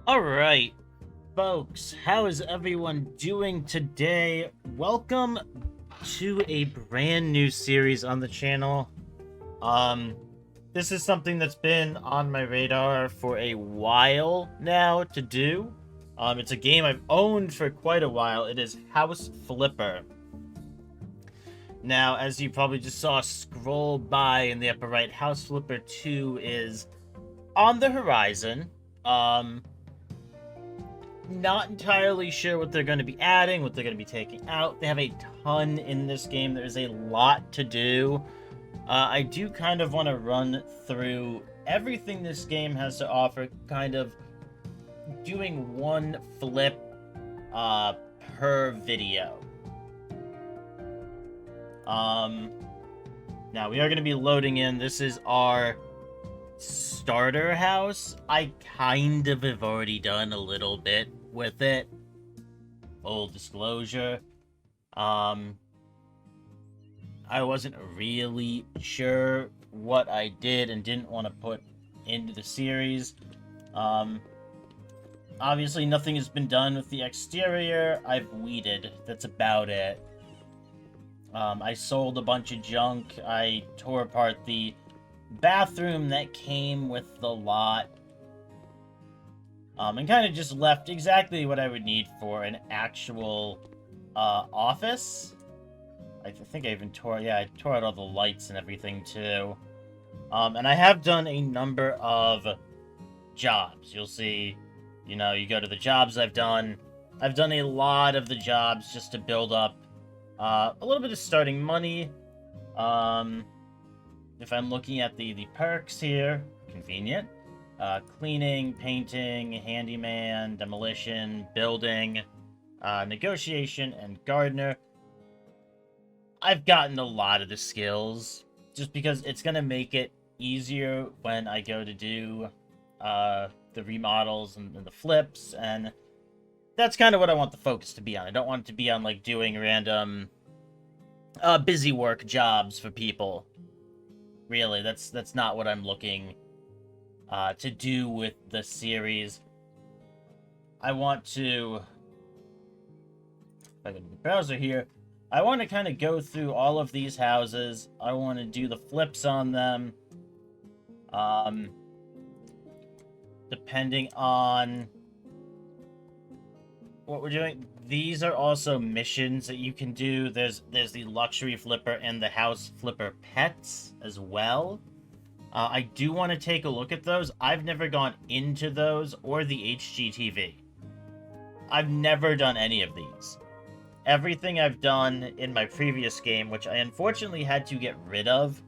Alright, folks, how is everyone doing today? Welcome to a brand new series on the channel. This is something that's been on my radar for a while now to do. It's a game I've owned for quite a while. It is House Flipper. Now, as you probably just saw scroll by in the upper right, House Flipper 2 is on the horizon. Not entirely sure what they're going to be adding, what they're going to be taking out. They have a ton in this game. There's a lot to do. I do kind of want to run through everything this game has to offer, kind of doing one flip per video. Now we are going to be loading in. This is our starter house. I kind of have already done a little bit with it. Full disclosure. I wasn't really sure what I did and didn't want to put into the series. Obviously nothing has been done with the exterior. I've weeded. That's about it. I sold a bunch of junk. I tore apart the bathroom that came with the lot. And kind of just left exactly what I would need for an actual office. I think I even tore out all the lights and everything too. And I have done a number of jobs. You'll see, you go to the jobs I've done. I've done a lot of the jobs just to build up a little bit of starting money. If I'm looking at the perks here, convenient. Cleaning, painting, handyman, demolition, building, negotiation, and gardener. I've gotten a lot of the skills, just because it's going to make it easier when I go to do the remodels and the flips, and that's kind of what I want the focus to be on. I don't want it to be on, like, doing random busy work jobs for people. Really, that's not what I'm looking to do with the series. I want to, if I go to the browser here, I want to kind of go through all of these houses. I want to do the flips on them. Depending on what we're doing. These are also missions that you can do. There's the luxury flipper and the house flipper pets as well. I do want to take a look at those. I've never gone into those or the HGTV. I've never done any of these. Everything I've done in my previous game, which I unfortunately had to get rid of,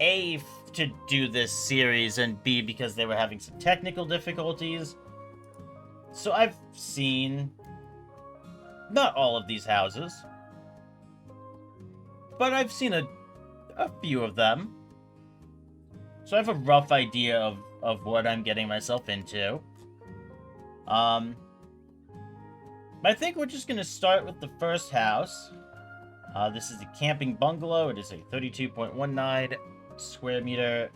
A, to do this series, and B, because they were having some technical difficulties. So I've seen not all of these houses, but I've seen a few of them. So I have a rough idea of what I'm getting myself into. But I think we're just going to start with the first house. This is the camping bungalow. It is a 32.19 square meter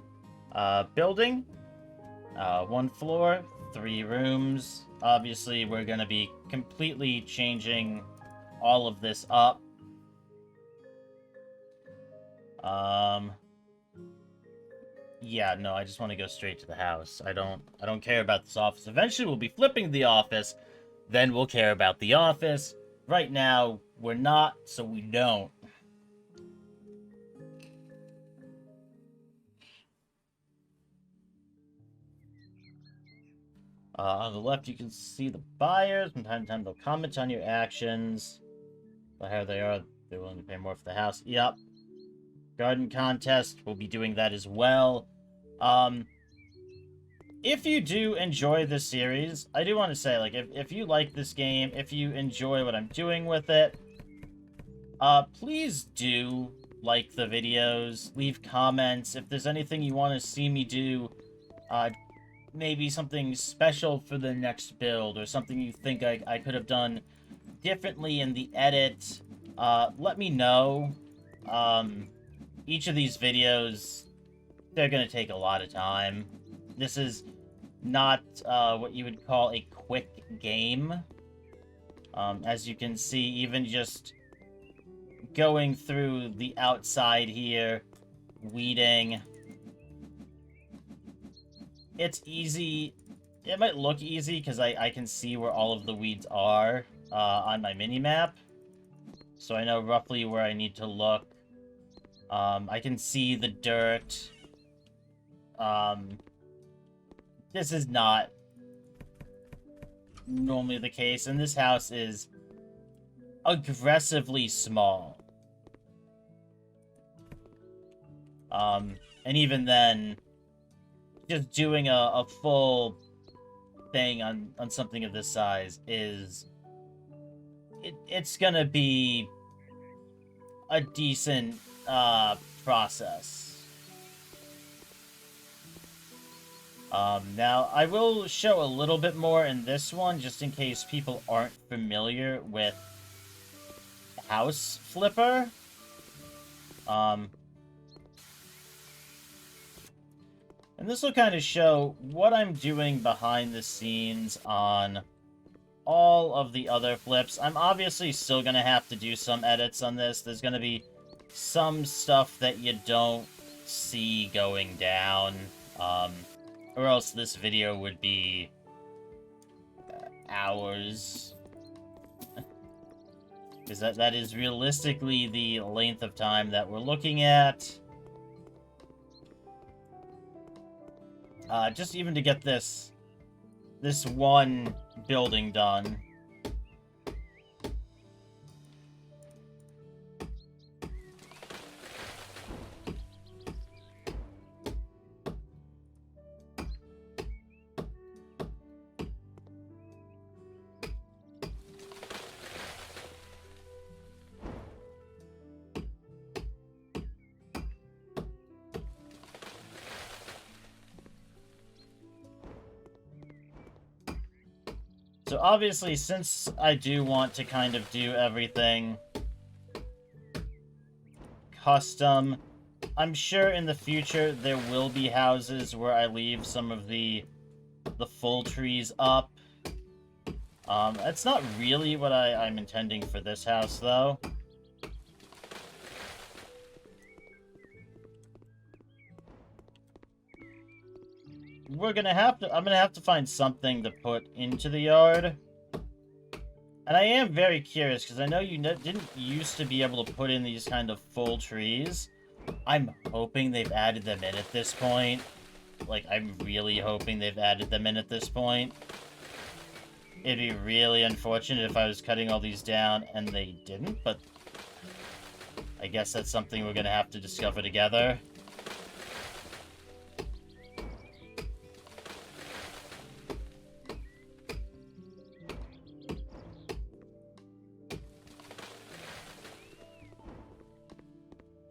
building. 1 floor, 3 rooms. Obviously, we're going to be completely changing all of this up. Yeah, no, I just want to go straight to the house. I don't care about this office. Eventually, we'll be flipping the office. Then we'll care about the office. Right now, we're not, so we don't. On the left, you can see the buyers. From time to time, they'll comment on your actions. But how they are, they're willing to pay more for the house. Yep. Garden contest, we'll be doing that as well. If you do enjoy this series, I do want to say, like, if you like this game, if you enjoy what I'm doing with it, please do like the videos, leave comments. If there's anything you want to see me do, maybe something special for the next build, or something you think I could have done differently in the edit, let me know. Each of these videos, they're going to take a lot of time. This is not what you would call a quick game. As you can see, even just going through the outside here, weeding, it's easy. It might look easy because I can see where all of the weeds are on my mini-map. So I know roughly where I need to look. I can see the dirt. This is not normally the case, and this house is aggressively small. And even then, just doing a full thing on something of this size is... It's gonna be a decent process. Now, I will show a little bit more in this one, just in case people aren't familiar with House Flipper. And this will kind of show what I'm doing behind the scenes on all of the other flips. I'm obviously still going to have to do some edits on this. There's going to be some stuff that you don't see going down, or else this video would be hours. Because that is realistically the length of time that we're looking at. Just even to get this one building done. So obviously, since I do want to kind of do everything custom, I'm sure in the future there will be houses where I leave some of the full trees up. That's not really what I'm intending for this house, though. I'm gonna have to find something to put into the yard. And I am very curious, because I know you didn't used to be able to put in these kind of full trees. I'm hoping they've added them in at this point. Like, I'm really hoping they've added them in at this point. It'd be really unfortunate if I was cutting all these down and they didn't, but I guess that's something we're gonna have to discover together.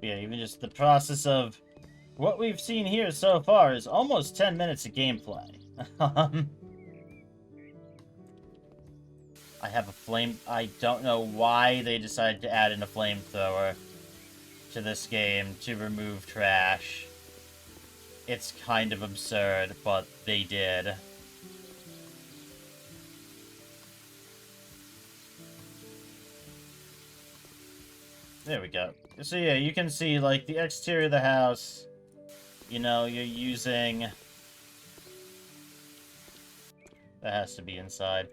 Yeah, even just the process of what we've seen here so far is almost 10 minutes of gameplay. I have a flame... I don't know why they decided to add in a flamethrower to this game to remove trash. It's kind of absurd, but they did. There we go. So yeah, you can see, like, the exterior of the house, you know, you're using... That has to be inside.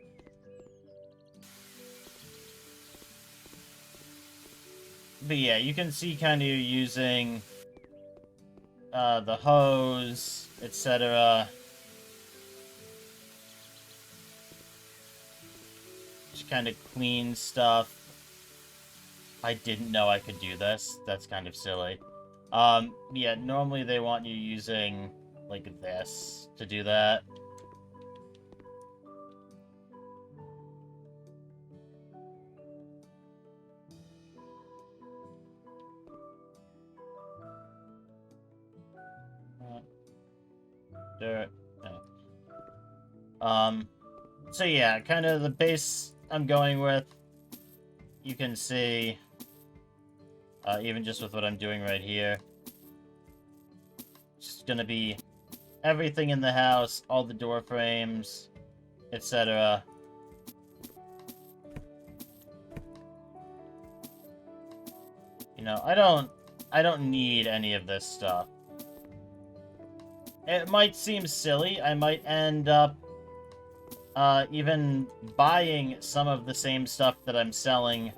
But yeah, you can see kind of you're using the hose, etc. Just kind of clean stuff. I didn't know I could do this. That's kind of silly. Yeah, normally they want you using, like, this to do that. Dirt. No. So yeah, kind of the base I'm going with, you can see, even just with what I'm doing right here, it's just gonna be everything in the house, all the door frames, etc. You know, I don't need any of this stuff. It might seem silly. I might end up even buying some of the same stuff that I'm selling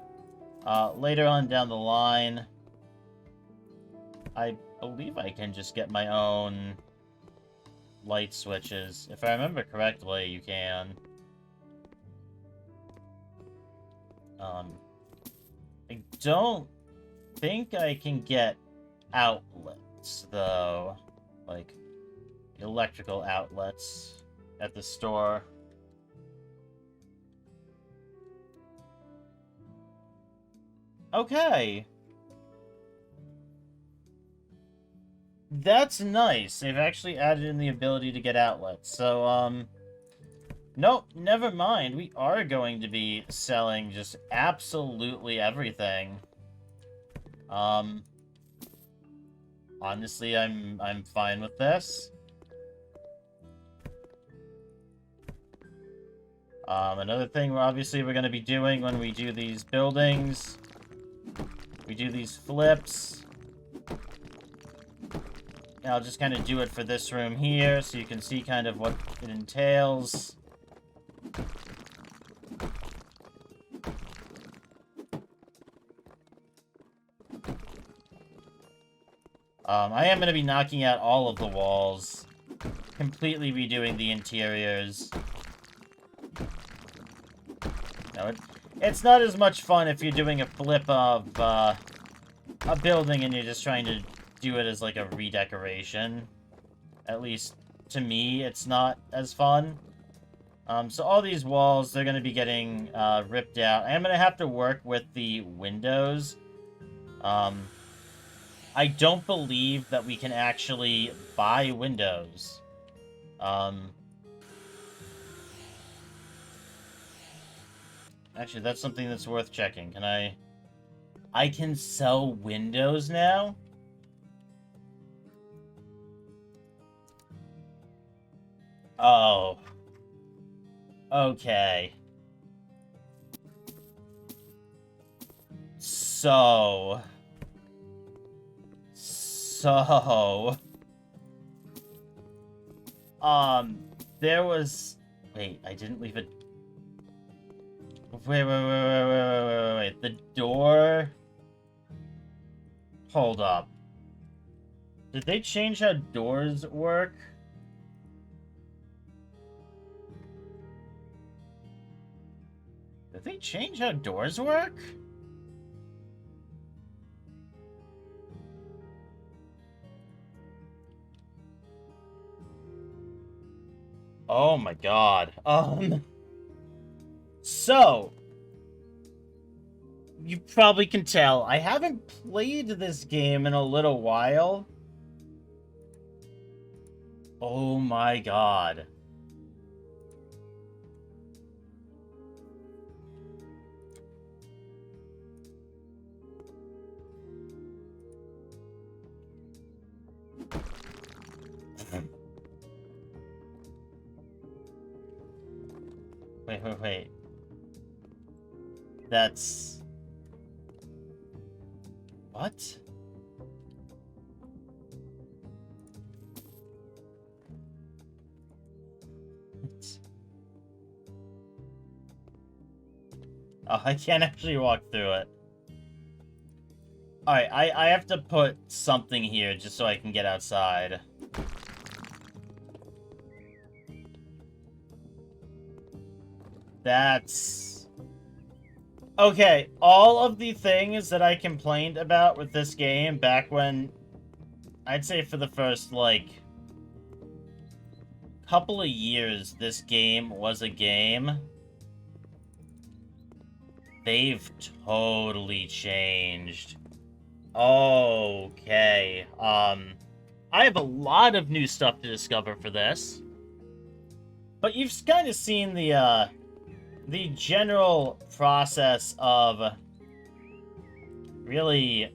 later on down the line. I believe I can just get my own light switches. If I remember correctly, you can. I don't think I can get outlets, though. Like, electrical outlets at the store. Okay. That's nice. They've actually added in the ability to get outlets. So, nope, never mind. We are going to be selling just absolutely everything. Honestly, I'm fine with this. Another thing we're going to be doing when we do these buildings, we do these flips. And I'll just kind of do it for this room here, so you can see kind of what it entails. I am going to be knocking out all of the walls, completely redoing the interiors. No, it's not as much fun if you're doing a flip of a building and you're just trying to do it as like a redecoration. At least to me, it's not as fun. So all these walls, they're going to be getting ripped out. I am going to have to work with the windows. I don't believe that we can actually buy windows. Actually, that's something that's worth checking. Can I can sell windows now? Oh. Okay. So... there was... Wait, I didn't leave it... Wait. The door... Hold up. Did they change how doors work? Did they change how doors work? Oh my god. So, you probably can tell, I haven't played this game in a little while. Oh my god. Wait. That's... What? Oh, I can't actually walk through it. Alright, I have to put something here just so I can get outside. That's... Okay, all of the things that I complained about with this game back when... I'd say for the first, like... couple of years this game was a game... They've totally changed. Okay, I have a lot of new stuff to discover for this. But you've kind of seen the general process of really...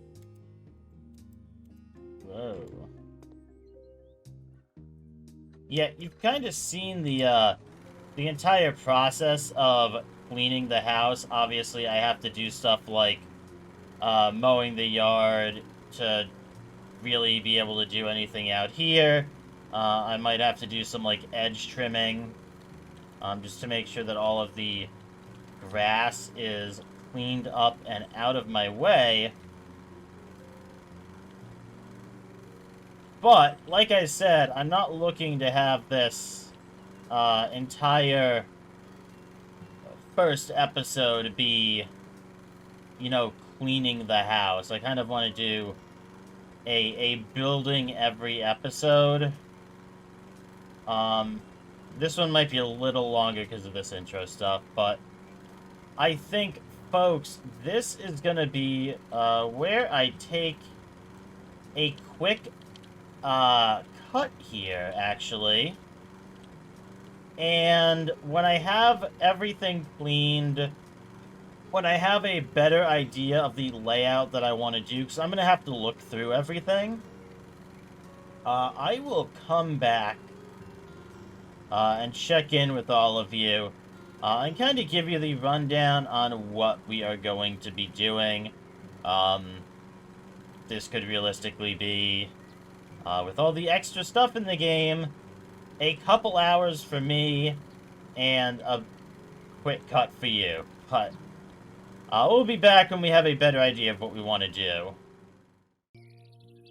Whoa. Yeah, you've kind of seen the entire process of cleaning the house. Obviously, I have to do stuff like mowing the yard to really be able to do anything out here. I might have to do some like edge trimming, just to make sure that all of the grass is cleaned up and out of my way. But, like I said, I'm not looking to have this entire first episode be, you know, cleaning the house. I kind of want to do a building every episode. This one might be a little longer because of this intro stuff, but I think, folks, this is going to be where I take a quick cut here, actually. And when I have everything cleaned, when I have a better idea of the layout that I want to do, because I'm going to have to look through everything, I will come back and check in with all of you and kind of give you the rundown on what we are going to be doing. This could realistically be, with all the extra stuff in the game, a couple hours for me and a quick cut for you. But we'll be back when we have a better idea of what we want to do.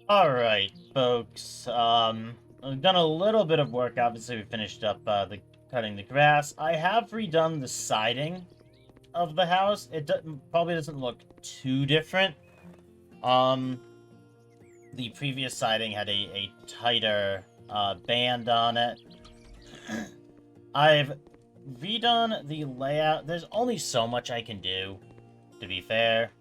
Alright, folks. I've done a little bit of work. Obviously, we finished up cutting the grass. I have redone the siding of the house. It probably doesn't look too different. The previous siding had a tighter band on it. I've redone the layout. There's only so much I can do, to be fair.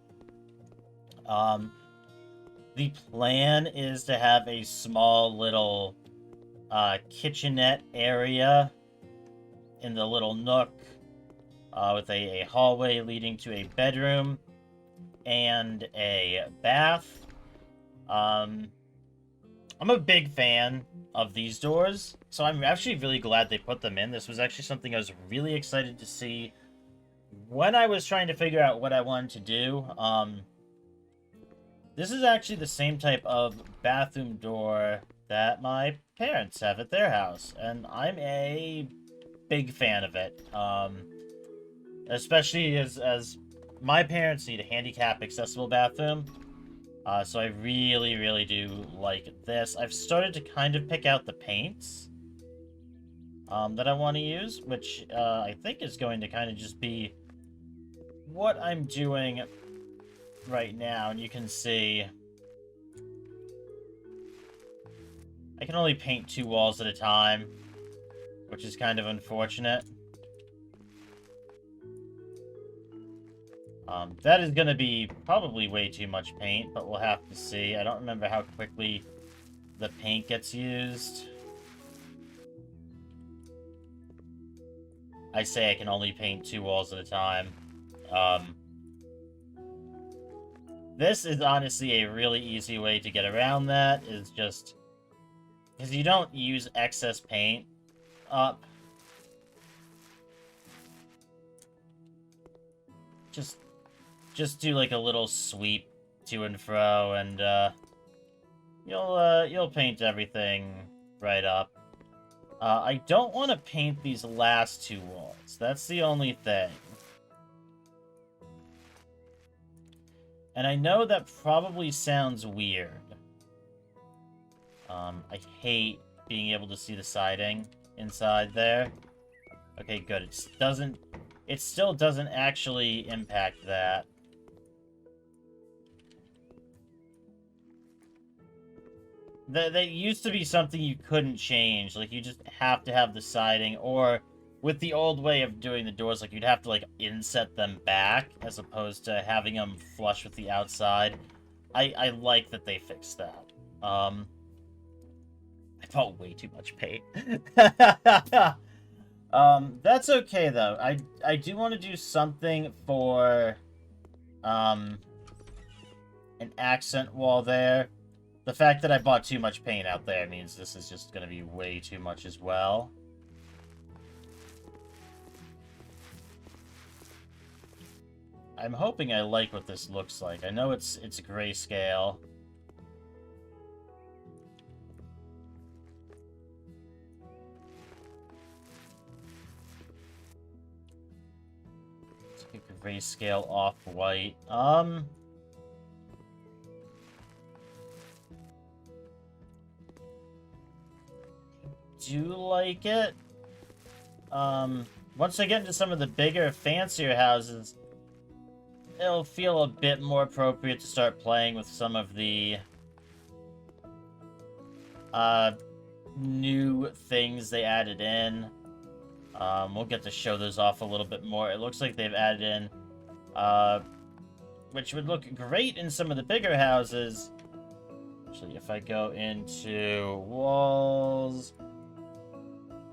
The plan is to have a small little kitchenette area in the little nook with a hallway leading to a bedroom and a bath. I'm a big fan of these doors, so I'm actually really glad they put them in. This was actually something I was really excited to see when I was trying to figure out what I wanted to do. This is actually the same type of bathroom door that my parents have at their house, and I'm a big fan of it. Especially as my parents need a handicap-accessible bathroom. So I really, really do like this. I've started to kind of pick out the paints that I want to use, which I think is going to kind of just be what I'm doing right now. And you can see I can only paint 2 walls at a time, which is kind of unfortunate. That is going to be probably way too much paint, but we'll have to see. I don't remember how quickly the paint gets used. I say I can only paint 2 walls at a time. This is honestly a really easy way to get around that, is just because you don't use excess paint up. Just do like a little sweep to and fro, and you'll paint everything right up. I don't want to paint these last 2 walls. That's the only thing. And I know that probably sounds weird. I hate being able to see the siding inside there. Okay, good. It still doesn't actually impact that. That used to be something you couldn't change. Like, you just have to have the siding, or with the old way of doing the doors, like, you'd have to, like, inset them back, as opposed to having them flush with the outside. I like that they fixed that. I bought way too much paint. That's okay, though. I do want to do something for, an accent wall there. The fact that I bought too much paint out there means this is just going to be way too much as well. I'm hoping I like what this looks like. I know it's grayscale. It's like a grayscale off-white. Do like it. Once I get into some of the bigger, fancier houses, it'll feel a bit more appropriate to start playing with some of the new things they added in. We'll get to show those off a little bit more. It looks like they've added in, which would look great in some of the bigger houses. Actually, if I go into walls,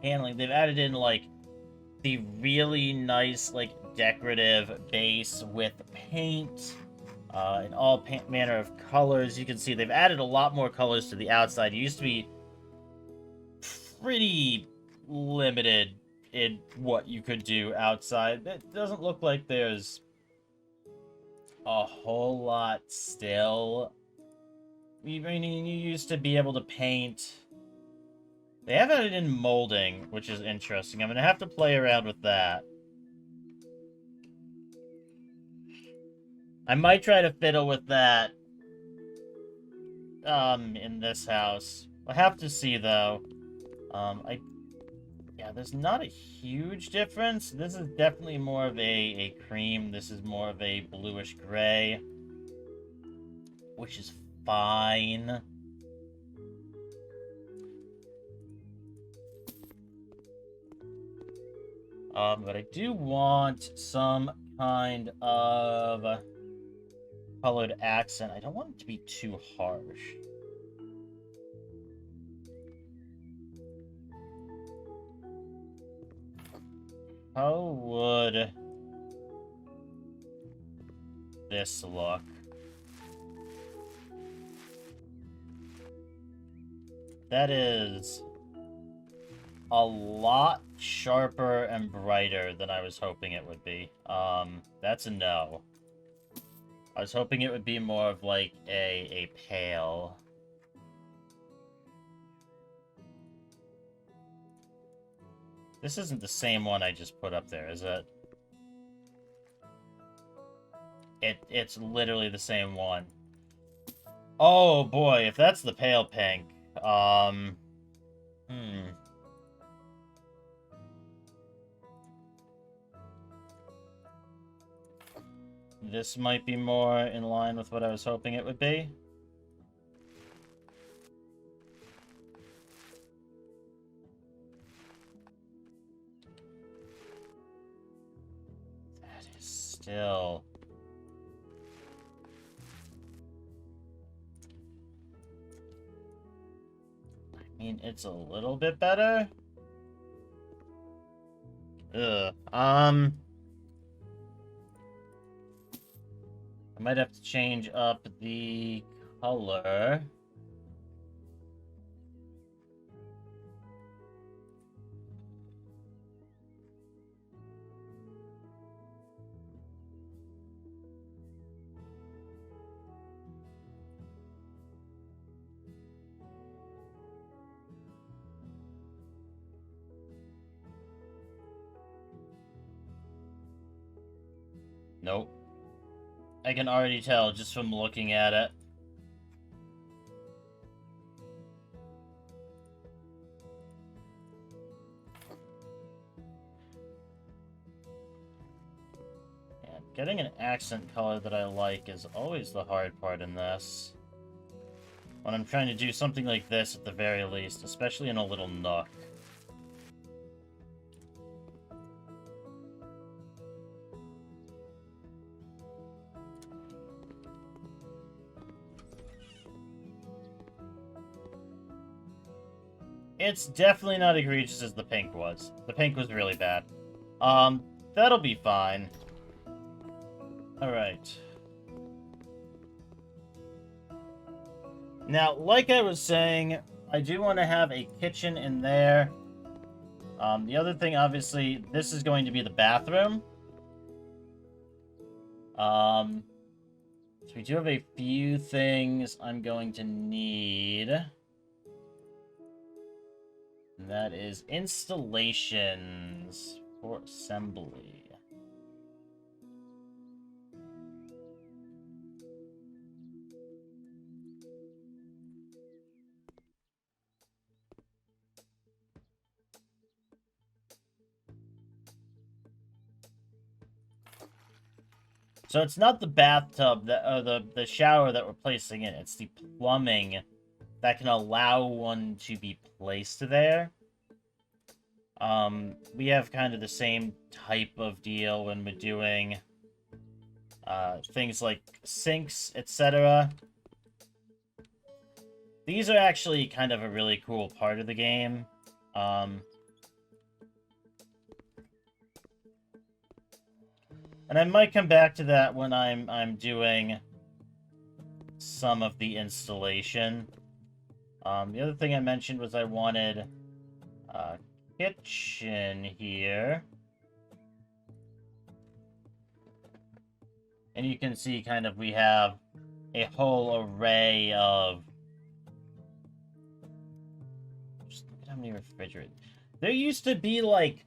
handling, they've added in, like, the really nice, like, decorative base with paint in all manner of colors. You can see they've added a lot more colors to the outside. It used to be pretty limited in what you could do outside. It doesn't look like there's a whole lot still. I mean, you used to be able to paint. They have added in molding, which is interesting. I'm going to have to play around with that. I might try to fiddle with that in this house. I'll have to see, though. Yeah, there's not a huge difference. This is definitely more of a cream. This is more of a bluish gray, which is fine. But I do want some kind of colored accent. I don't want it to be too harsh. How would this look? That is a lot sharper and brighter than I was hoping it would be. That's a no. I was hoping it would be more of like a pale. This isn't the same one I just put up there, is it? It's literally the same one. Oh boy, if that's the pale pink, This might be more in line with what I was hoping it would be. That is still... I mean, it's a little bit better. Ugh. I might have to change up the color. Nope. I can already tell just from looking at it. Yeah, getting an accent color that I like is always the hard part in this. When I'm trying to do something like this at the very least, especially in a little nook. It's definitely not egregious as the pink was. The pink was really bad. That'll be fine. Alright. Now, like I was saying, I do want to have a kitchen in there. The other thing, obviously, this is going to be the bathroom. So we do have a few things I'm going to need. And that is installations for assembly. So it's not the bathtub that, or the shower that we're placing in. It's the plumbing that can allow one to be placed there. We have kind of the same type of deal when we're doing things like sinks, etc. These are actually kind of a really cool part of the game. And I might come back to that when I'm doing some of the installation. The other thing I mentioned was I wanted a kitchen here. And you can see kind of we have a whole array of... Just look at how many refrigerators. There used to be like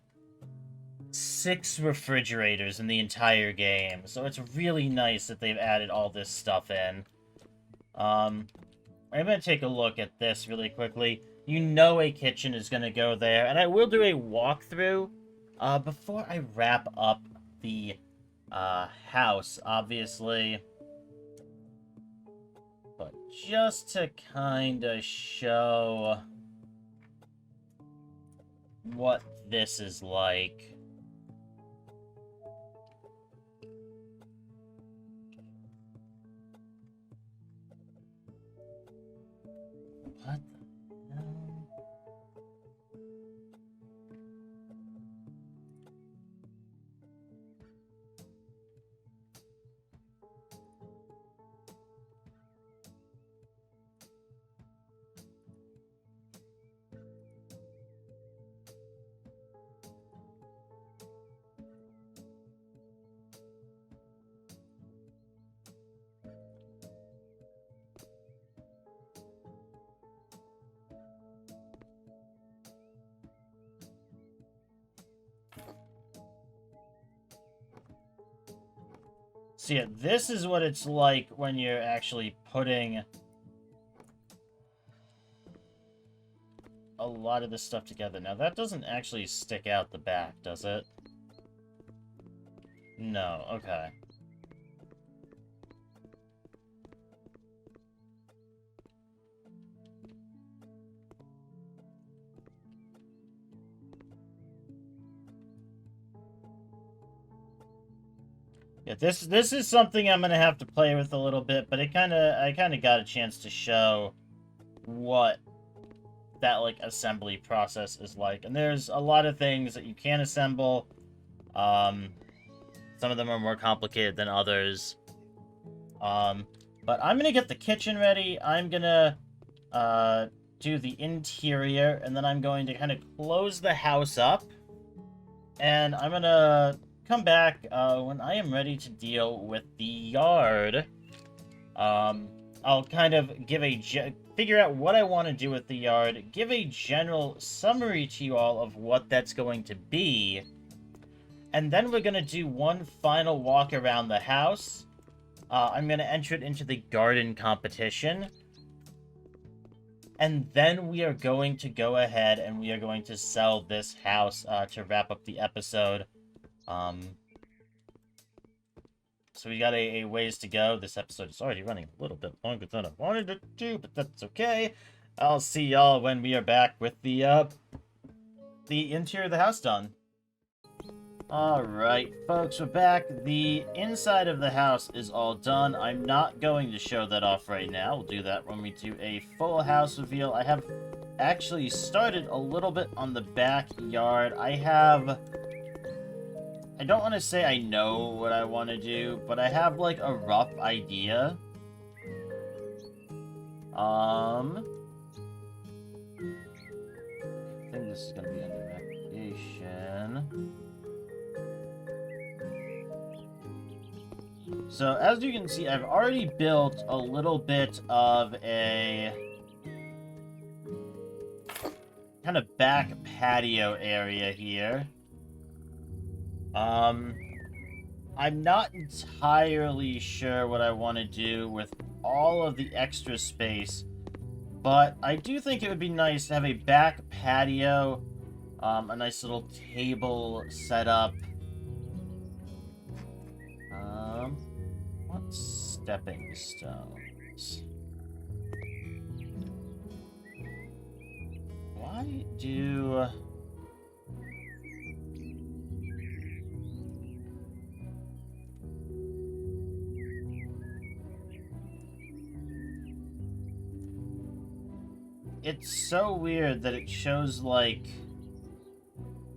6 refrigerators in the entire game, so it's really nice that they've added all this stuff in. I'm going to take a look at this really quickly. You know a kitchen is going to go there, and I will do a walkthrough before I wrap up the house, obviously. But just to kind of show what this is like. What the hell? So yeah, this is what it's like when you're actually putting a lot of this stuff together. Now, that doesn't actually stick out the back, does it? No, okay. Yeah, this is something I'm gonna have to play with a little bit, but I kind of got a chance to show what that like assembly process is like. And there's a lot of things that you can assemble. Some of them are more complicated than others. But I'm gonna get the kitchen ready. I'm gonna do the interior, and then I'm going to kind of close the house up. And I'm gonna come back when I am ready to deal with the yard. I'll kind of give figure out what I want to do with the yard, give a general summary to you all of what that's going to be, and then we're going to do one final walk around the house. I'm going to enter it into the garden competition, and then we are going to go ahead and we are going to sell this house to wrap up the episode. So we got a ways to go. This episode is already running a little bit longer than I wanted it to, but that's okay. I'll see y'all when we are back with the interior of the house done. Alright, folks, we're back. The inside of the house is all done. I'm not going to show that off right now. We'll do that when we do a full house reveal. I have actually started a little bit on the backyard. I don't want to say I know what I want to do, but I have, like, a rough idea. I think this is gonna be under recreation. So, as you can see, I've already built a little bit of a kind of back patio area here. I'm not entirely sure what I want to do with all of the extra space, but I do think it would be nice to have a back patio, a nice little table set up. What stepping stones? Why do... It's so weird that it shows, like,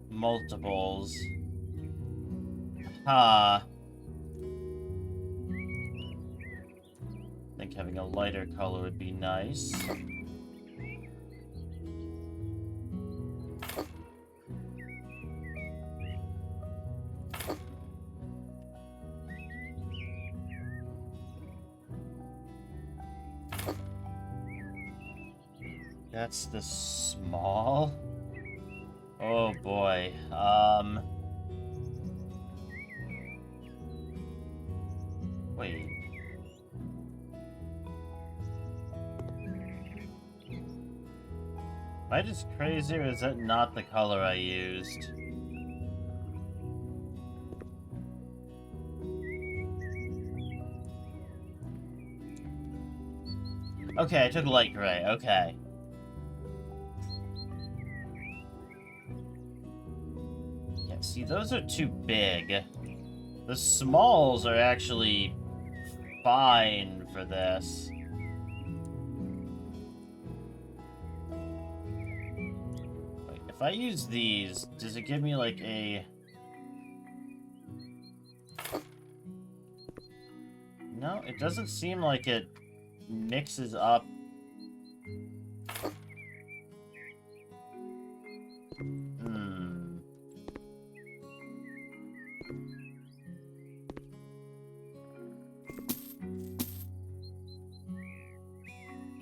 multiples. I think having a lighter color would be nice. That's the small? Oh boy, wait. Am I just crazy, or is that not the color I used? Okay, I took light gray, okay. Yeah, see, those are too big. The smalls are actually fine for this. Wait, if I use these, does it give me like a... No, it doesn't seem like it mixes up.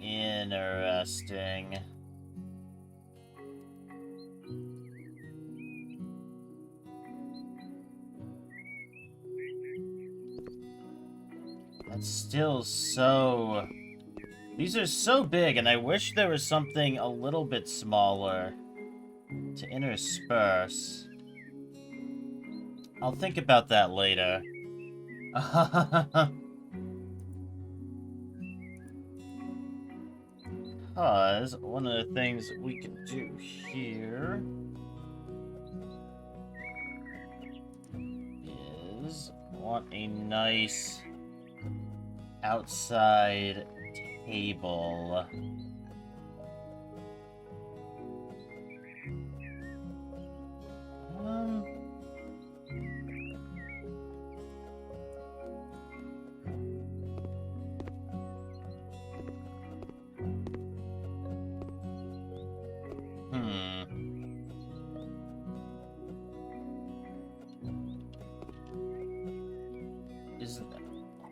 Interesting. That's still so... These are so big, and I wish there was something a little bit smaller to intersperse. I'll think about that later. Because one of the things we can do here is want a nice outside table.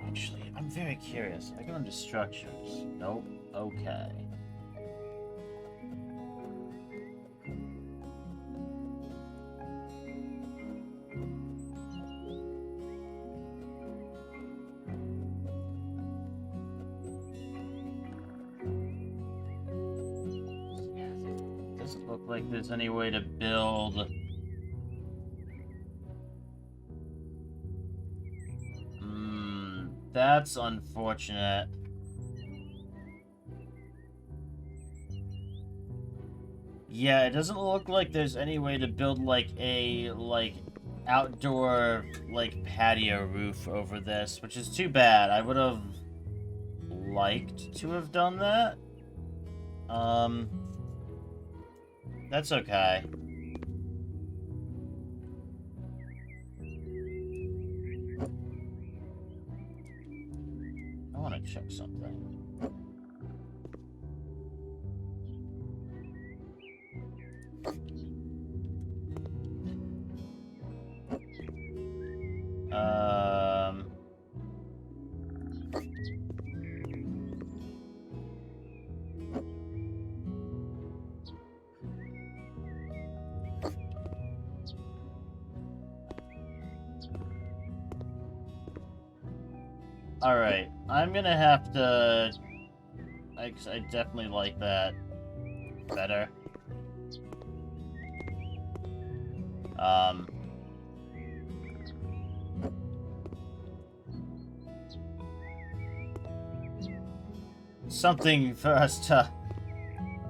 Actually, I'm very curious. I go into structures. Nope. Okay. It doesn't look like there's any way to build... That's unfortunate. Yeah, it doesn't look like there's any way to build, like, a, outdoor, patio roof over this, which is too bad. I would have liked to have done that. That's okay. I want to check something. Alright, I'm gonna have to... I definitely like that better. Something for us to...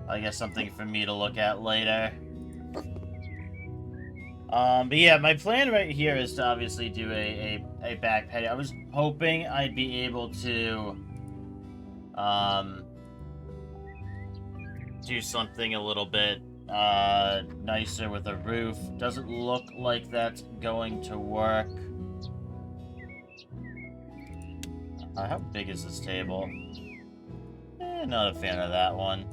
I guess something for me to look at later. But yeah, my plan right here is to obviously do a back patio. I was hoping I'd be able to, do something a little bit, nicer with a roof. Doesn't look like that's going to work. How big is this table? Not a fan of that one.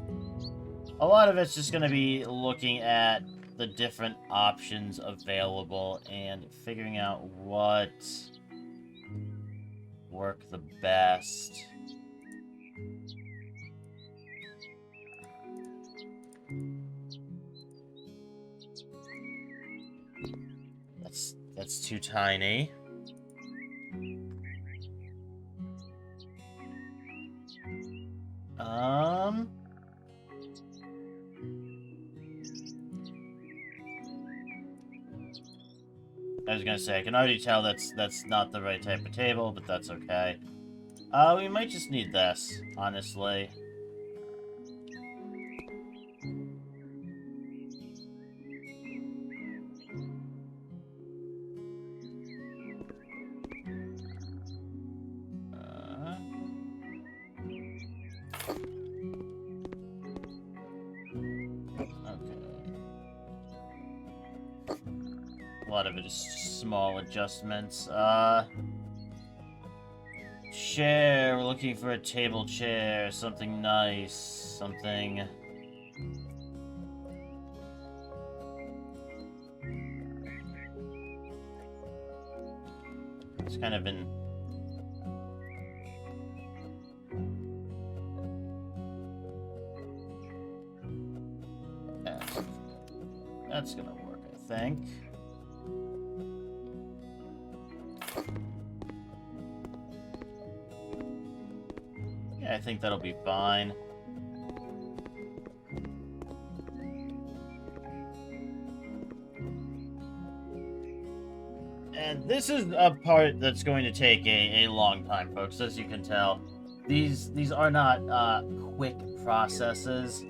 A lot of it's just going to be looking at the different options available and figuring out what work the best. That's too tiny. I was gonna say, I can already tell that's not the right type of table, but that's okay. We might just need this, honestly. A lot of it is small adjustments. Chair. We're looking for a table chair. Something nice. Something... It's kind of been... That's gonna work, I think. Yeah, I think that'll be fine. And this is a part that's going to take a long time, folks, as you can tell. These are not quick processes.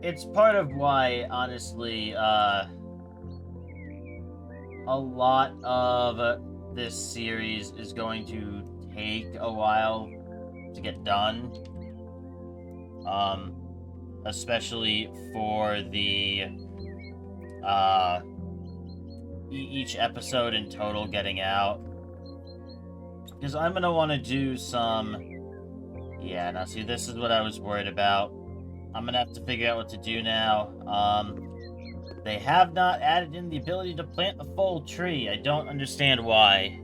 It's part of why, honestly, a lot of this series is going to take a while to get done. Especially for the, each episode in total getting out. Because I'm gonna want to do some... Yeah, now see, this is what I was worried about. I'm gonna have to figure out what to do now. They have not added in the ability to plant a full tree. I don't understand why.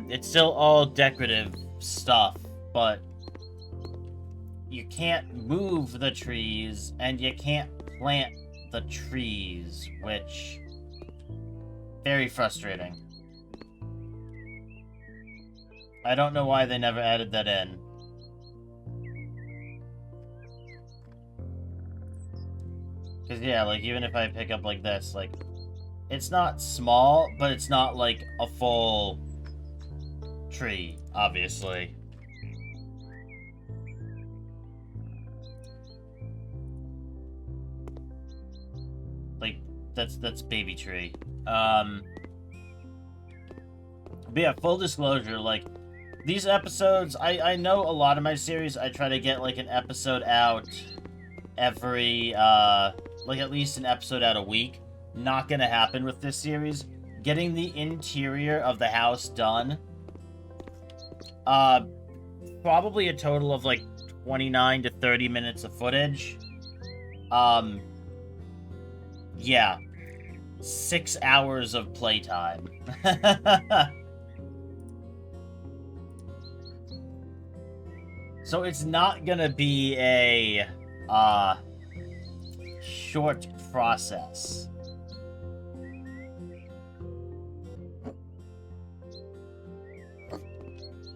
It's still all decorative stuff, but you can't move the trees, and you can't plant the trees, which... very frustrating. I don't know why they never added that in. Because, yeah, like, even if I pick up like this, like, it's not small, but it's not, like, a full tree, obviously. Like, that's baby tree. But yeah, full disclosure, like, these episodes, I know a lot of my series, I try to get, like, an episode out every, like, at least an episode out a week. Not gonna happen with this series. Getting the interior of the house done, probably a total of, like, 29 to 30 minutes of footage. Yeah. 6 hours of playtime. So it's not gonna be a short process.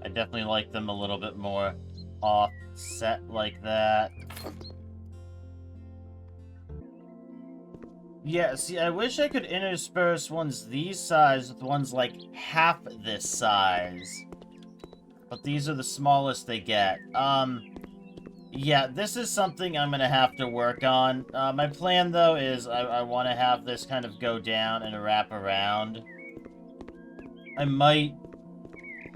I definitely like them a little bit more offset like that. Yeah, see, I wish I could intersperse ones these size with ones like half this size. But these are the smallest they get. Yeah, this is something I'm gonna have to work on. My plan, though, is I want to have this kind of go down and wrap around. I might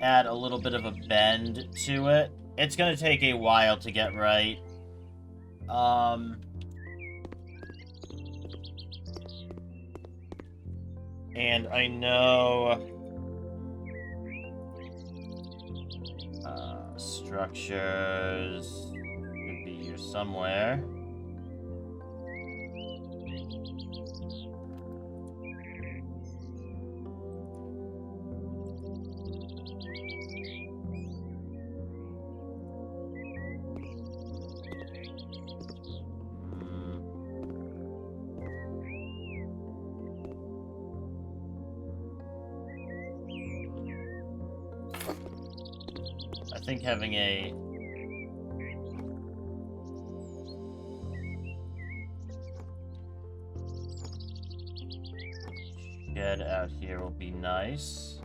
add a little bit of a bend to it. It's gonna take a while to get right. And I know... structures... could be here somewhere. I think having a shed out here will be nice.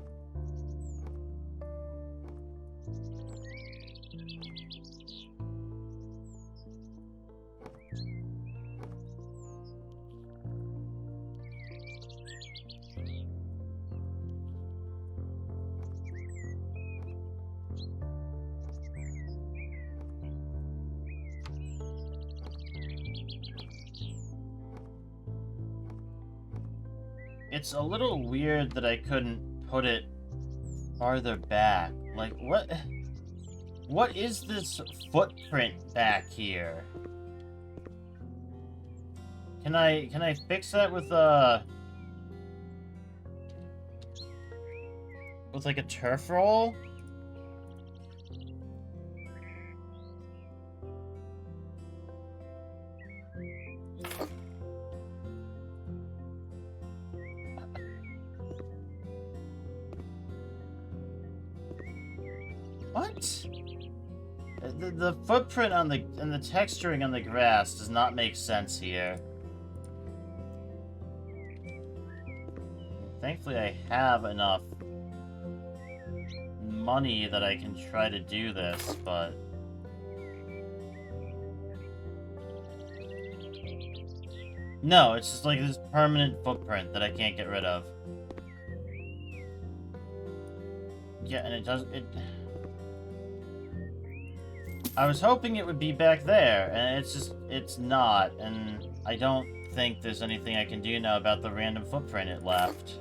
It's a little weird that I couldn't put it farther back. Like, what is this footprint back here? Can I fix that with like a turf roll? What? The footprint on the and the texturing on the grass does not make sense here. Thankfully, I have enough money that I can try to do this, but no, it's just like this permanent footprint that I can't get rid of. Yeah, and it does it. I was hoping it would be back there, and it's not, and I don't think there's anything I can do now about the random footprint it left.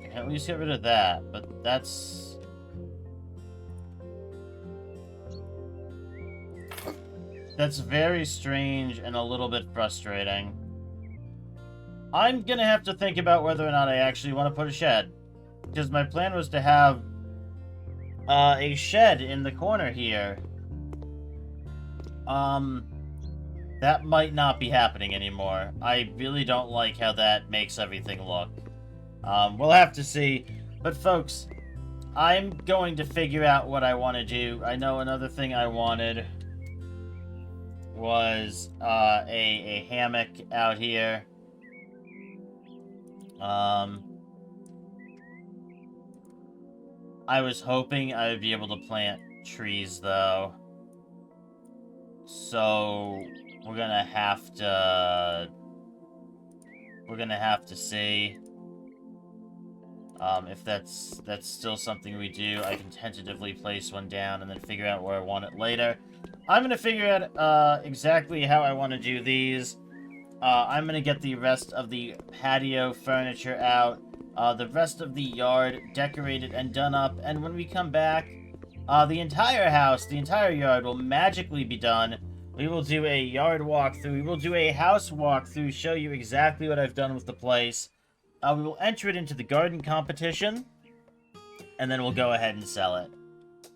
I can at least get rid of that, but that's... that's very strange and a little bit frustrating. I'm gonna have to think about whether or not I actually want to put a shed, because my plan was to have a shed in the corner here. That might not be happening anymore. I really don't like how that makes everything look. We'll have to see. But folks, I'm going to figure out what I want to do. I know another thing I wanted was a hammock out here. I was hoping I would be able to plant trees, though. So, we're gonna have to see if that's still something we do. I can tentatively place one down and then figure out where I want it later. I'm gonna figure out exactly how I want to do these. I'm gonna get the rest of the patio furniture out. The rest of the yard decorated and done up, and when we come back, the entire house, the entire yard will magically be done We will do a yard walkthrough. We will do a house walkthrough, show you exactly what I've done with the place. We will enter it into the garden competition, and then we'll go ahead and sell it.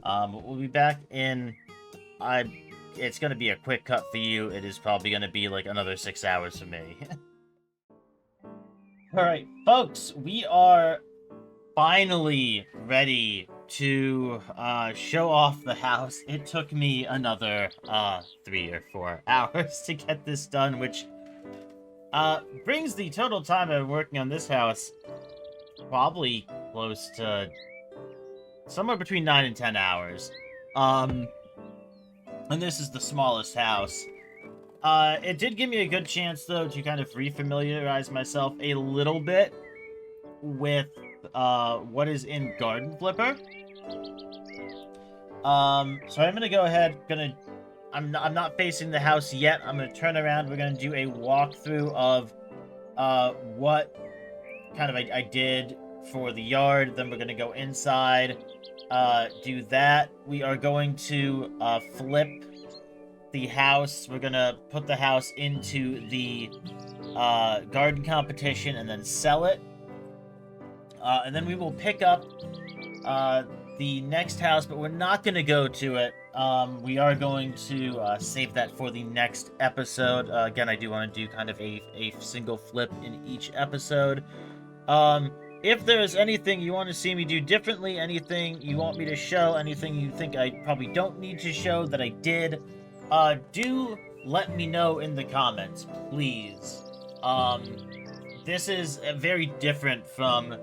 We'll be back in... It's going to be a quick cut for you. It is probably going to be like another 6 hours for me. Alright, folks, we are finally ready to show off the house. It took me another 3 or 4 hours to get this done, which brings the total time I've been working on this house probably close to somewhere between 9 and 10 hours. And this is the smallest house. It did give me a good chance, though, to kind of refamiliarize myself a little bit with what is in Garden Flipper. So I'm gonna go ahead, I'm not facing the house yet. I'm gonna turn around. We're gonna do a walkthrough of what kind of I did for the yard. Then we're gonna go inside, do that. We are going to flip the house. We're gonna put the house into the garden competition and then sell it. And then we will pick up the next house, but we're not going to go to it. We are going to save that for the next episode. Again, I do want to do kind of a single flip in each episode. If there's anything you want to see me do differently, anything you want me to show, anything you think I probably don't need to show that I did, do let me know in the comments, please. This is very different from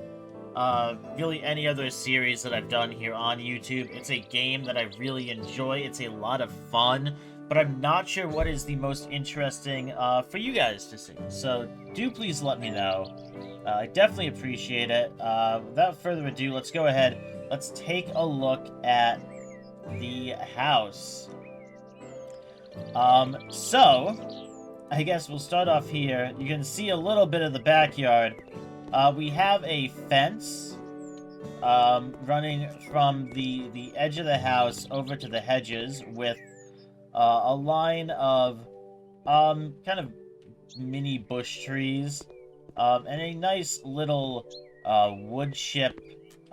really any other series that I've done here on YouTube. It's a game that I really enjoy. It's a lot of fun, but I'm not sure what is the most interesting for you guys to see. So do please let me know. I definitely appreciate it. Without further ado, let's go ahead. Let's take a look at the house. So I guess we'll start off here. You can see a little bit of the backyard. We have a fence running from the edge of the house over to the hedges with a line of kind of mini bush trees and a nice little wood chip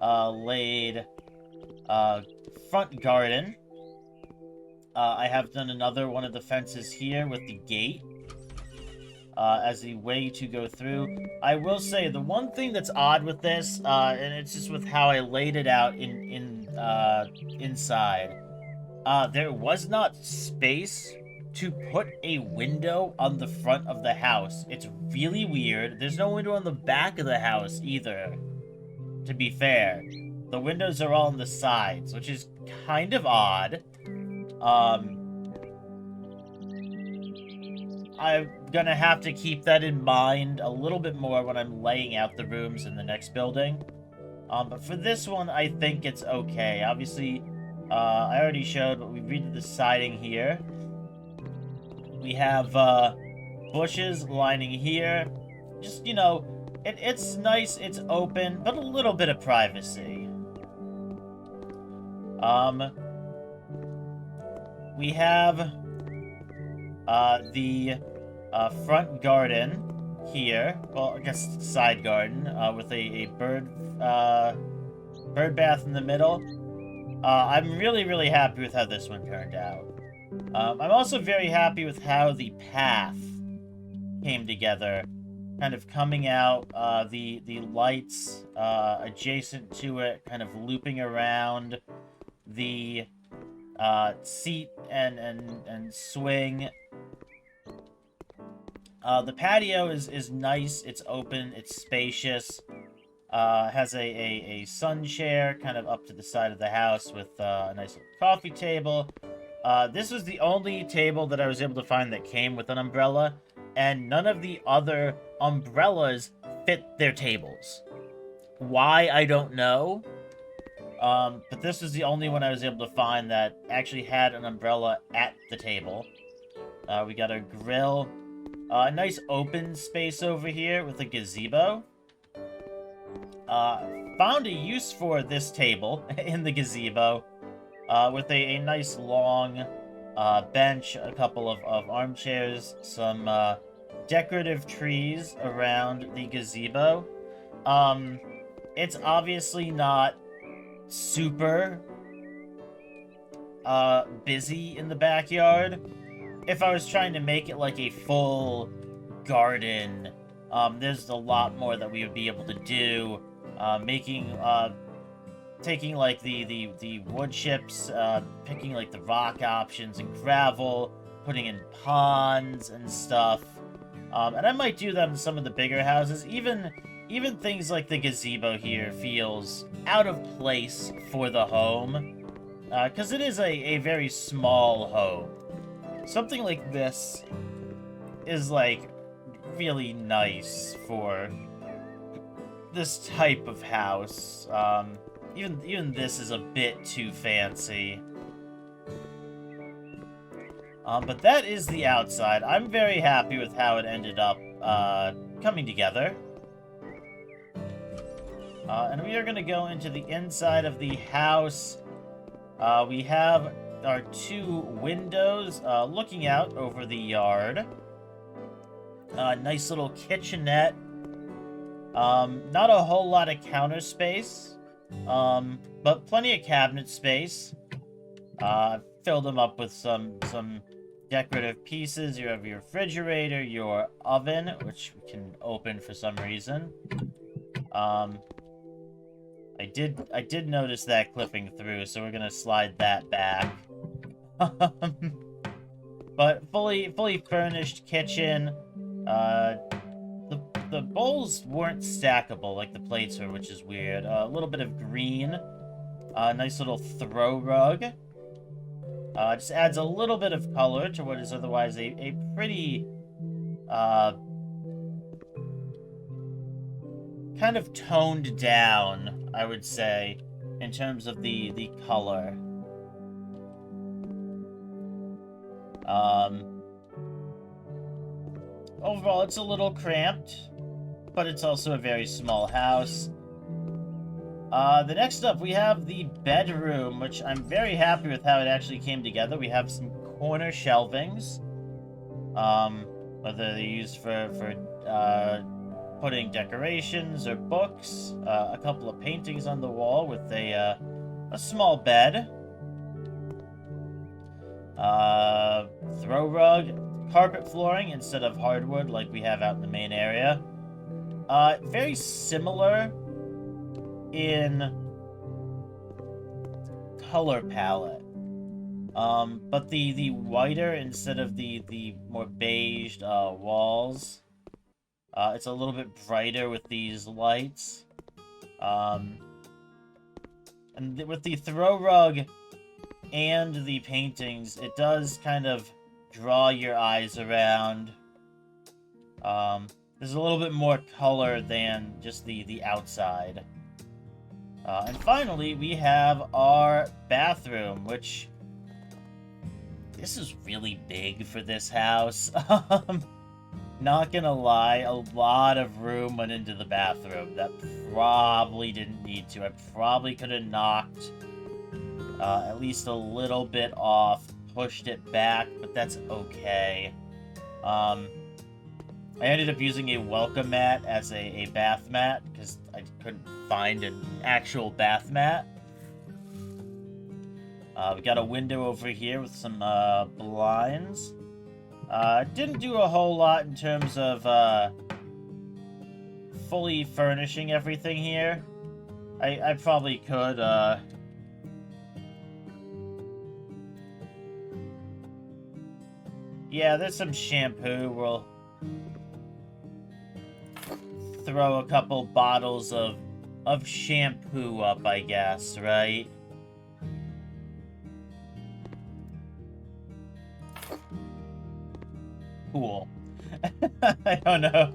laid front garden. I have done another one of the fences here with the gate as a way to go through. I will say, the one thing that's odd with this, and it's just with how I laid it out inside, there was not space to put a window on the front of the house. It's really weird. There's no window on the back of the house either, to be fair. The windows are all on the sides, which is kind of odd. I'm gonna have to keep that in mind a little bit more when I'm laying out the rooms in the next building. But for this one, I think it's okay. Obviously, I already showed what we redid the siding here. We have bushes lining here. Just, you know, it's nice, it's open, but a little bit of privacy. We have the front garden here. Well, I guess side garden with a bird bath in the middle. I'm really happy with how this one turned out. I'm also very happy with how the path came together, kind of coming out, the lights adjacent to it, kind of looping around the seat and swing. The patio is nice, it's open, it's spacious. Has a sun chair kind of up to the side of the house with a nice little coffee table. This was the only table that I was able to find that came with an umbrella, and none of the other umbrellas fit their tables. Why, I don't know. But this was the only one I was able to find that actually had an umbrella at the table. We got a grill. A nice open space over here with a gazebo. Found a use for this table in the gazebo with a nice long bench, a couple of armchairs, some decorative trees around the gazebo. It's obviously not super busy in the backyard. If I was trying to make it like a full garden, there's a lot more that we would be able to do. Taking like the wood chips, picking like the rock options and gravel, putting in ponds and stuff. And I might do that in some of the bigger houses. Even things like the gazebo here feels out of place for the home, because it is a very small home. Something like this is like really nice for this type of house. Even this is a bit too fancy. But that is the outside. I'm very happy with how it ended up coming together. And we are going to go into the inside of the house. We have our 2 windows looking out over the yard. Nice little kitchenette. Not a whole lot of counter space, but plenty of cabinet space. Filled them up with some decorative pieces. You have your refrigerator, your oven, which we can open for some reason. I did notice that clipping through, so we're gonna slide that back. But fully furnished kitchen. The bowls weren't stackable like the plates were, which is weird. A little bit of green. Nice little throw rug. Just adds a little bit of color to what is otherwise a pretty kind of toned down, I would say, in terms of the color. Overall, it's a little cramped, but it's also a very small house. The next up, we have the bedroom, which I'm very happy with how it actually came together. We have some corner shelvings, whether they're used for putting decorations or books. A couple of paintings on the wall with a small bed. Throw rug. Carpet flooring instead of hardwood like we have out in the main area. Very similar in color palette. But the whiter instead of the more beiged walls. It's a little bit brighter with these lights. And with the throw rug and the paintings, it does kind of draw your eyes around. There's a little bit more color than just the outside. And finally, we have our bathroom, which... This is really big for this house. Not gonna lie, a lot of room went into the bathroom. That probably didn't need to. I probably could have knocked at least a little bit off, pushed it back, but that's okay. I ended up using a welcome mat as a bath mat because I couldn't find an actual bath mat. We got a window over here with some blinds. Didn't do a whole lot in terms of fully furnishing everything here. I probably could yeah, there's some shampoo. We'll throw a couple bottles of shampoo up, I guess, right? Cool. I don't know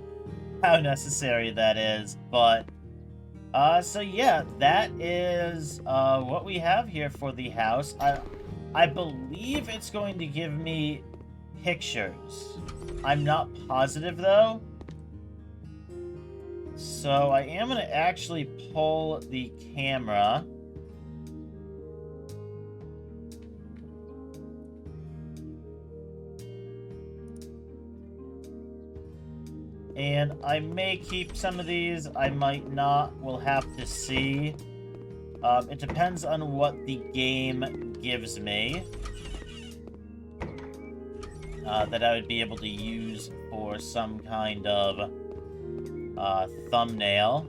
how necessary that is, but so yeah, that is what we have here for the house. I believe it's going to give me pictures. I'm not positive though. So I am going to actually pull the camera. And I may keep some of these, I might not, we'll have to see. It depends on what the game gives me. That I would be able to use for some kind of thumbnail.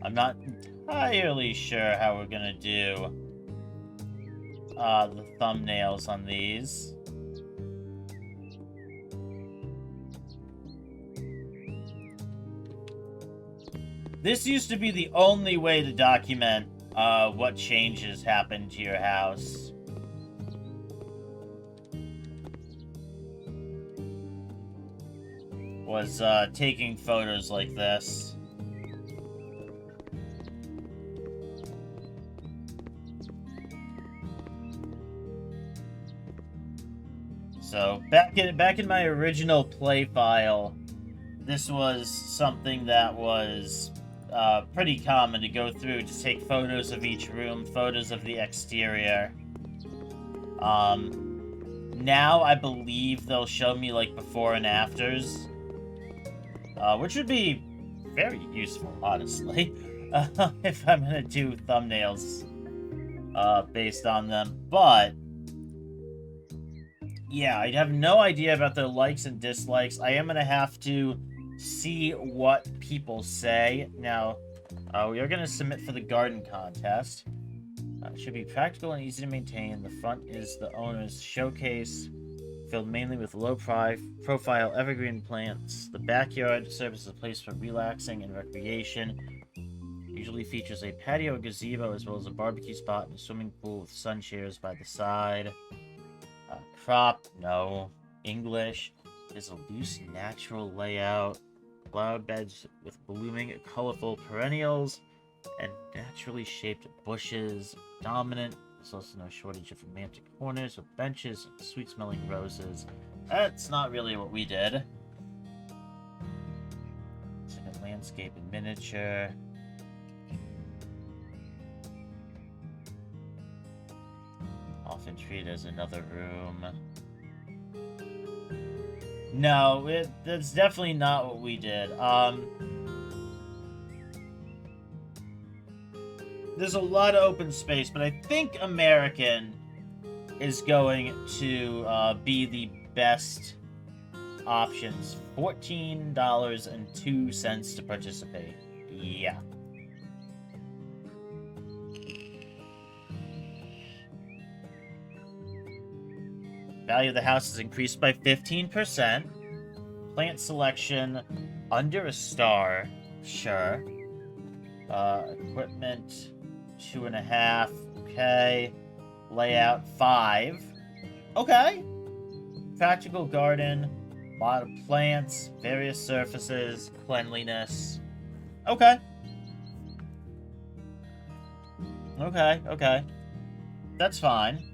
I'm not entirely sure how we're gonna do the thumbnails on these. This used to be the only way to document what changes happened to your house. Was taking photos like this. So back in my original play file, this was something that was pretty common to go through, to take photos of each room, photos of the exterior. Now I believe they'll show me like before and afters, which would be very useful, honestly, if I'm gonna do thumbnails based on them. But yeah, I have no idea about their likes and dislikes. I am gonna have to see what people say. Now, we are gonna submit for the garden contest. It should be practical and easy to maintain. The front is the owner's showcase, filled mainly with low-profile evergreen plants. The backyard serves as a place for relaxing and recreation. Usually features a patio or gazebo, as well as a barbecue spot and a swimming pool with sun chairs by the side. Crop, no. English is a loose, natural layout. Flower beds with blooming, colorful perennials and naturally shaped bushes. Dominant. There's also no shortage of romantic corners with benches and sweet-smelling roses. That's not really what we did. It's like a landscape in miniature. Often treated as another room. No, that's definitely not what we did. There's a lot of open space, but I think American is going to be the best options. $14.02 to participate. Yeah. Value of the house is increased by 15%. Plant selection under a star. Sure. Equipment 2.5. Okay. Layout 5. Okay. Practical garden. A lot of plants. Various surfaces. Cleanliness. Okay. Okay. That's fine.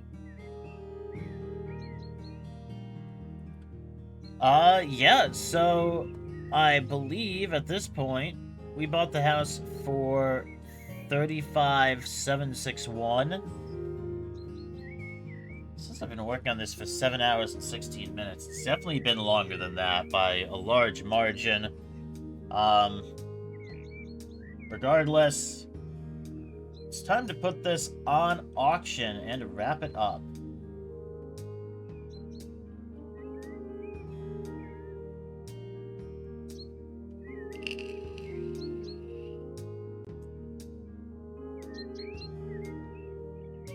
Yeah, so I believe at this point we bought the house for $35,761. Since I've been working on this for 7 hours and 16 minutes, it's definitely been longer than that by a large margin. Regardless, it's time to put this on auction and wrap it up.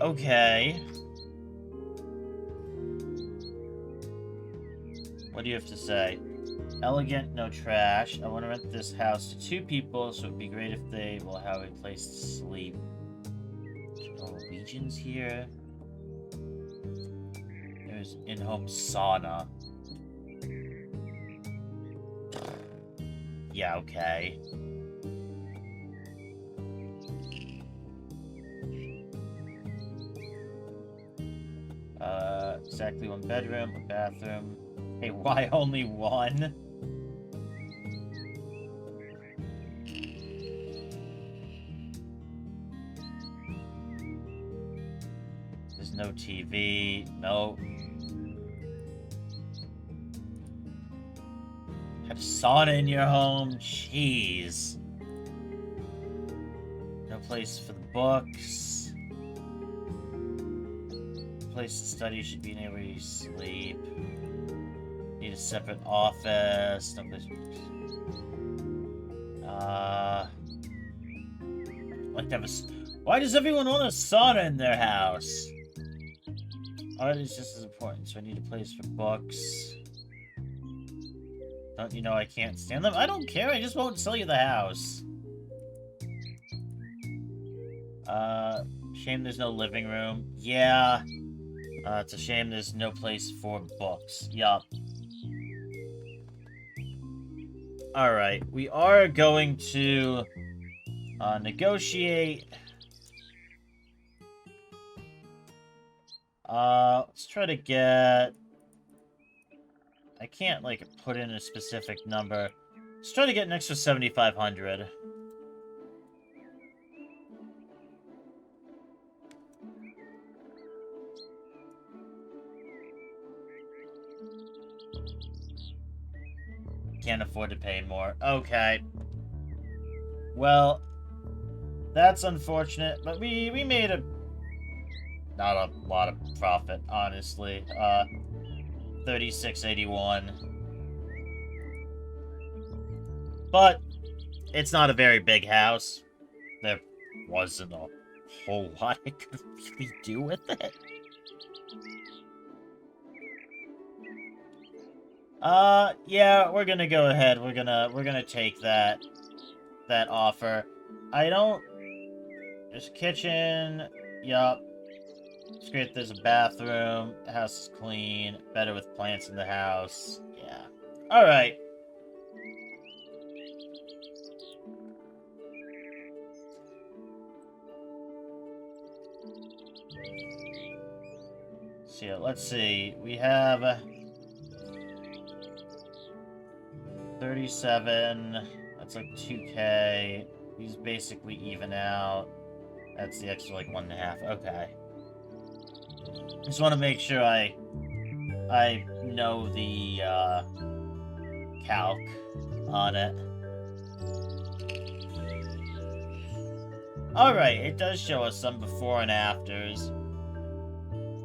Okay. What do you have to say? Elegant, no trash. I want to rent this house to 2 people, so it'd be great if they will have a place to sleep. Norwegians here. There's in-home sauna. Yeah, okay. Exactly 1 bedroom, 1 bathroom. Hey, why only 1? There's no TV. No. Have a sauna in your home? Jeez. No place for the books. Place to study should be near where you sleep. Need a separate office. No place for books. Like to have a... Why does everyone want a sauna in their house? Art is just as important, so I need a place for books. Don't you know I can't stand them? I don't care, I just won't sell you the house. Shame there's no living room. Yeah. It's a shame there's no place for books. Yup. Alright, we are going to negotiate. Let's try to get... I can't, like, put in a specific number. Let's try to get an extra 7,500. Can't afford to pay more. Okay. Well, that's unfortunate, but we made not a lot of profit, honestly. 3681. But it's not a very big house. There wasn't a whole lot I could really do with it. Yeah, we're gonna go ahead. We're gonna take that offer. I don't... There's a kitchen. Yup. It's great there's a bathroom. The house is clean. Better with plants in the house. Yeah. Alright. So yeah, let's see. We have 37. That's like 2K. These basically even out. That's the extra like 1.5. Okay. Just want to make sure I know the calc on it. Alright, it does show us some before and afters.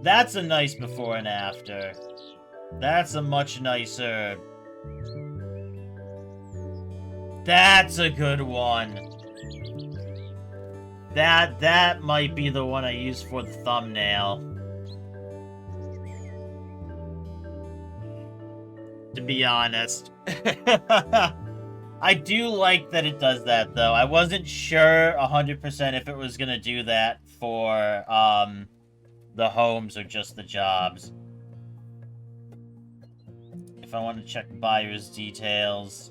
That's a nice before and after. That's a much nicer... That's a good one. That might be the one I use for the thumbnail. To be honest. I do like that it does that, though. I wasn't sure 100% if it was gonna do that for, the homes or just the jobs. If I want to check buyer's details...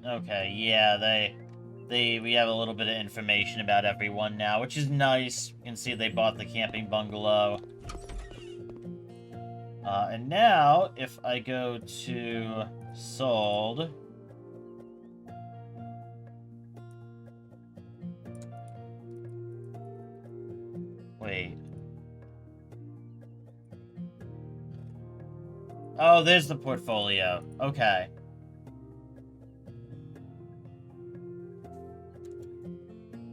Okay, yeah, we have a little bit of information about everyone now, which is nice. You can see they bought the camping bungalow. And now, if I go to sold... Wait. Oh, there's the portfolio. Okay.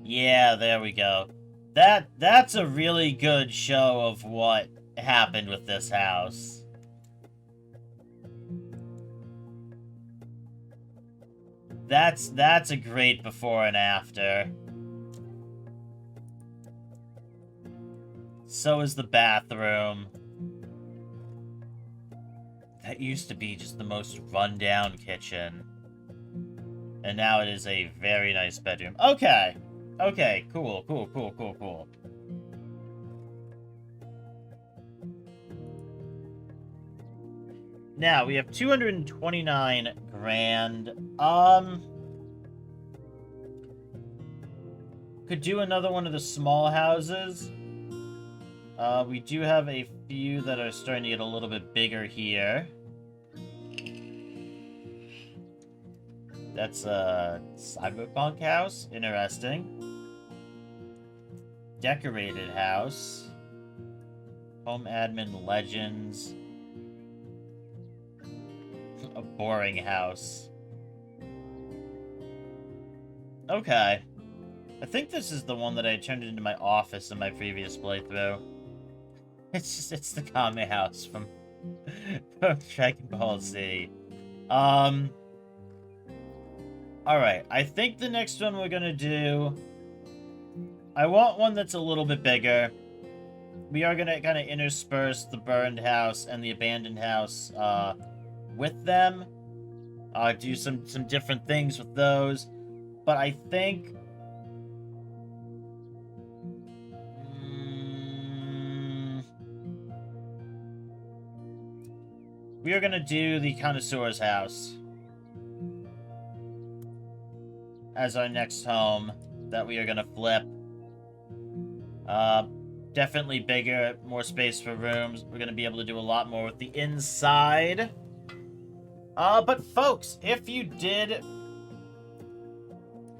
Yeah, there we go. That's a really good show of what happened with this house. That's a great before and after. So is the bathroom. That used to be just the most run-down kitchen. And now it is a very nice bedroom. Okay. Okay, cool. Now, we have 229 grand. Could do another one of the small houses. We do have a few that are starting to get a little bit bigger here. That's a cyberpunk house. Interesting. Decorated house. Home admin legends. A boring house. Okay. I think this is the one that I turned into my office in my previous playthrough. It's the Kame house from Dragon Ball Z. Alright, I think the next one we're gonna do... I want one that's a little bit bigger. We are gonna kind of intersperse the burned house and the abandoned house, with them. Do some different things with those. But I think... we are gonna do the Connoisseur's house as our next home that we are gonna flip. Definitely bigger, more space for rooms. We're gonna be able to do a lot more with the inside. But folks, if you did...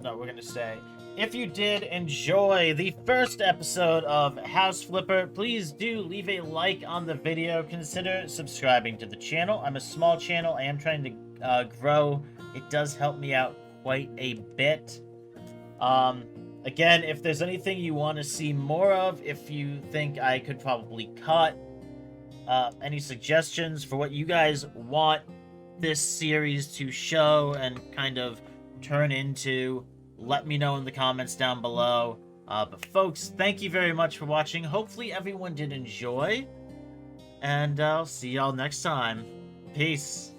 No, we're gonna say... If you did enjoy the first episode of House Flipper, please do leave a like on the video. Consider subscribing to the channel. I'm a small channel. I am trying to grow. It does help me out quite a bit. Again, if there's anything you want to see more of, if you think I could probably cut, any suggestions for what you guys want this series to show and kind of turn into, let me know in the comments down below. But folks, thank you very much for watching. Hopefully everyone did enjoy, and I'll see y'all next time. Peace.